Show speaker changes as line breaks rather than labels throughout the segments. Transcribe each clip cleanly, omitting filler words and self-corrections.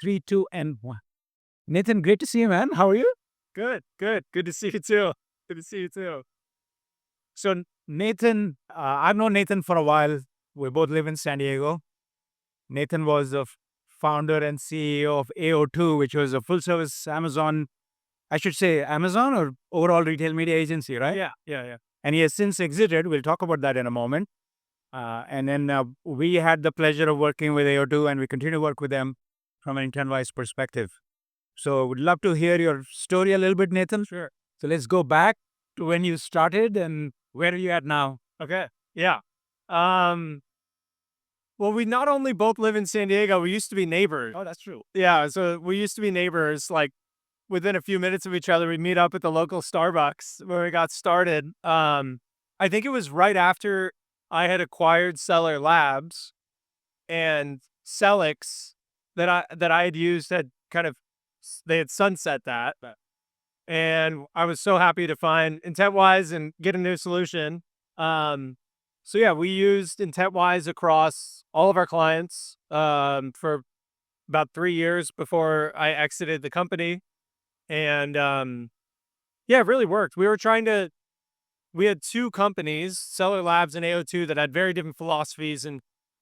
Three, two, and one. Nathan, great to see you, man. How are you?
Good, good. Good to see you too. Good to see you too.
So, Nathan, I've known Nathan for a while. We both live in San Diego. Nathan was the founder and CEO of AO2, which was a full service Amazon, I should say Amazon or overall retail media agency, right?
Yeah, yeah, yeah.
And he has since exited. We'll talk about that in a moment. And then we had the pleasure of working with AO2 and we continue to work with them from an Intentwise perspective. So, would love to hear your story a little bit, Nathan.
Sure.
So, let's go back to when you started and where are you at now?
Okay. Yeah. Um, well, we not only both live in San Diego, we used to be neighbors.
Oh, that's true.
Yeah, so we used to be neighbors, like within a few minutes of each other. We'd meet up at the local Starbucks where we got started. I think it was right after I had acquired Seller Labs and Celix that I had used had kind of they had sunset that. And I was so happy to find Intentwise and get a new solution. So yeah, we used Intentwise across all of our clients for about 3 years before I exited the company, and yeah, it really worked. We had two companies, Seller Labs and AO2, that had very different philosophies, and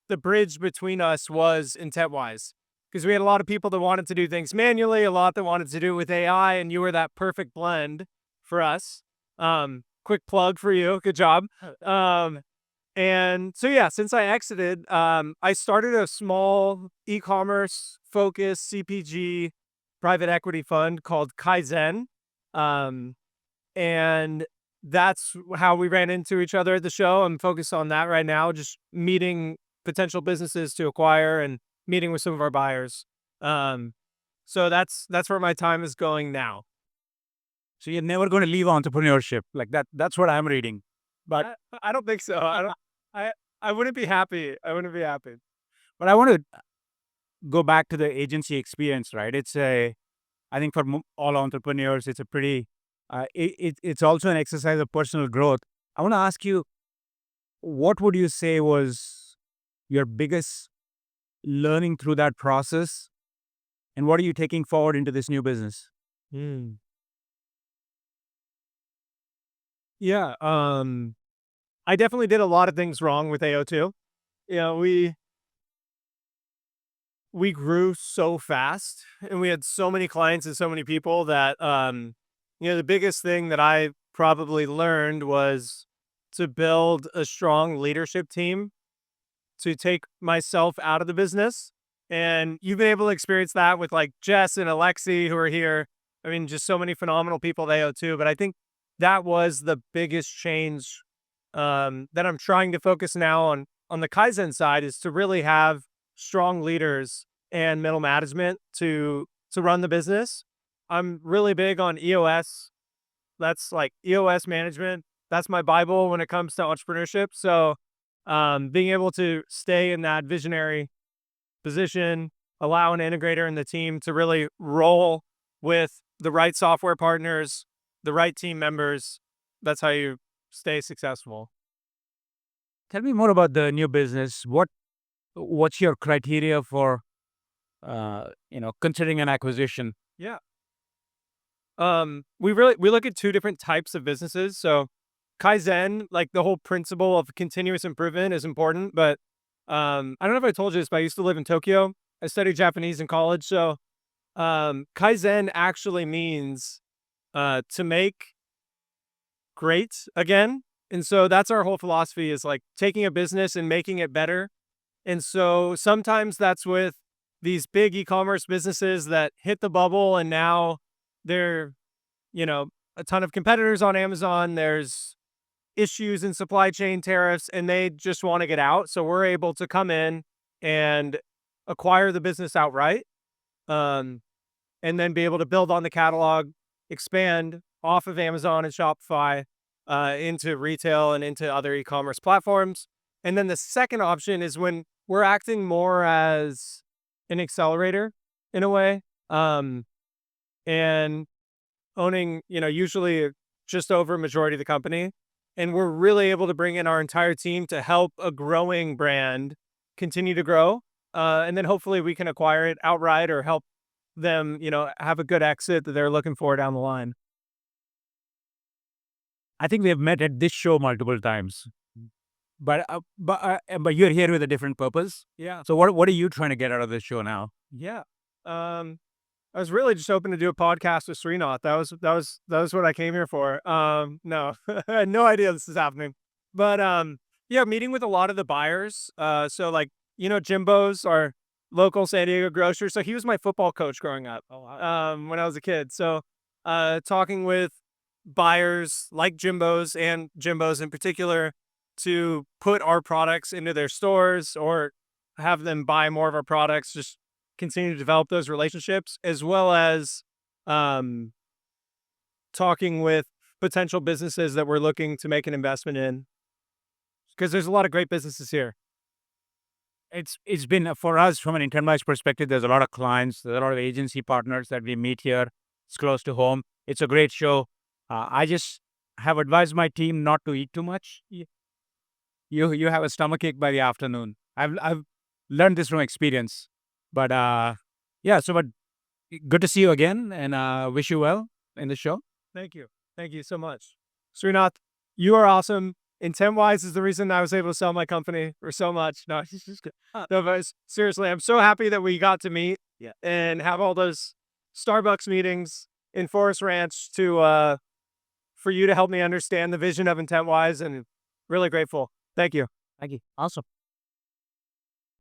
the bridge between us was Intentwise because we had a lot of people that wanted to do things manually, a lot that wanted to do it with AI, and you were that perfect blend for us. Quick plug for you. Good job. And so, yeah, since I exited, I started a small e-commerce focused CPG private equity fund called Kaizen. Um, and that's how we ran into each other at the show. I'm focused on that right now, just meeting potential businesses to acquire and meeting with some of our buyers. Um, so that's where my time is going now.
So, you're never going to leave entrepreneurship. Like that. That's what I'm reading. But,
I, I don't think so. I don't. I I wouldn't be happy. I wouldn't be happy.
but I want to go back to the agency experience, right? I think for all entrepreneurs, it's a pretty, it's also an exercise of personal growth. I want to ask you, what would you say was your biggest learning through that process? And what are you taking forward into this new business?
Hmm. Yeah. I definitely did a lot of things wrong with AO2. You know, we grew so fast and we had so many clients and so many people that the biggest thing that I probably learned was to build a strong leadership team to take myself out of the business. And you've been able to experience that with like Jess and Alexi who are here. I mean, just so many phenomenal people at AO2. But I think that was the biggest change that I'm trying to focus now on the Kaizen side is to really have strong leaders and middle management to run the business. I'm really big on EOS. That's like EOS management. That's my Bible when it comes to entrepreneurship. So being able to stay in that visionary position, allow an integrator in the team to really roll with the right software partners, the right team members. That's how you stay successful.
Tell me more about the new business. What's your criteria for considering an acquisition?
Yeah. We look at two different types of businesses. So Kaizen, like the whole principle of continuous improvement is important, but I don't know if I told you this, but I used to live in Tokyo. I studied Japanese in college. So Kaizen actually means to make great again. And so that's our whole philosophy is like taking a business and making it better. And so sometimes that's with these big e-commerce businesses that hit the bubble and now they're, a ton of competitors on Amazon. There's issues in supply chain tariffs and they just want to get out. So we're able to come in and acquire the business outright. Um, and then be able to build on the catalog, expand off of Amazon and Shopify into retail and into other e-commerce platforms. And then the second option is when we're acting more as an accelerator in a way, and owning, usually just over a majority of the company. And we're really able to bring in our entire team to help a growing brand continue to grow. and then hopefully we can acquire it outright or help them, have a good exit that they're looking for down the line.
I think we have met at this show multiple times, but you're here with a different purpose.
Yeah.
So what are you trying to get out of this show now?
Yeah. Um, I was really just hoping to do a podcast with Srinath. That was what I came here for. No, I had no idea this is happening, but yeah, meeting with a lot of the buyers. So like Jimbo's our local San Diego grocer. So he was my football coach growing up.
Oh wow.
When I was a kid. So talking with buyers like Jimbo's in particular to put our products into their stores or have them buy more of our products. Just continue to develop those relationships as well as um, talking with potential businesses that we're looking to make an investment in because there's a lot of great businesses here.
It's been for us from an Intentwise perspective. There's a lot of clients, there's a lot of agency partners that we meet here. It's close to home. It's a great show. I just have advised my team not to eat too much. You have a stomachache by the afternoon. I've learned this from experience. But yeah, but good to see you again, and wish you well in the show.
Thank you. Thank you so much. Srinath, you are awesome. Intentwise is the reason I was able to sell my company for so much. No, it's just good. No, but seriously, I'm so happy that we got to meet and have all those Starbucks meetings in Forest Ranch to for you to help me understand the vision of Intentwise and really grateful. Thank you.
Thank you. Awesome.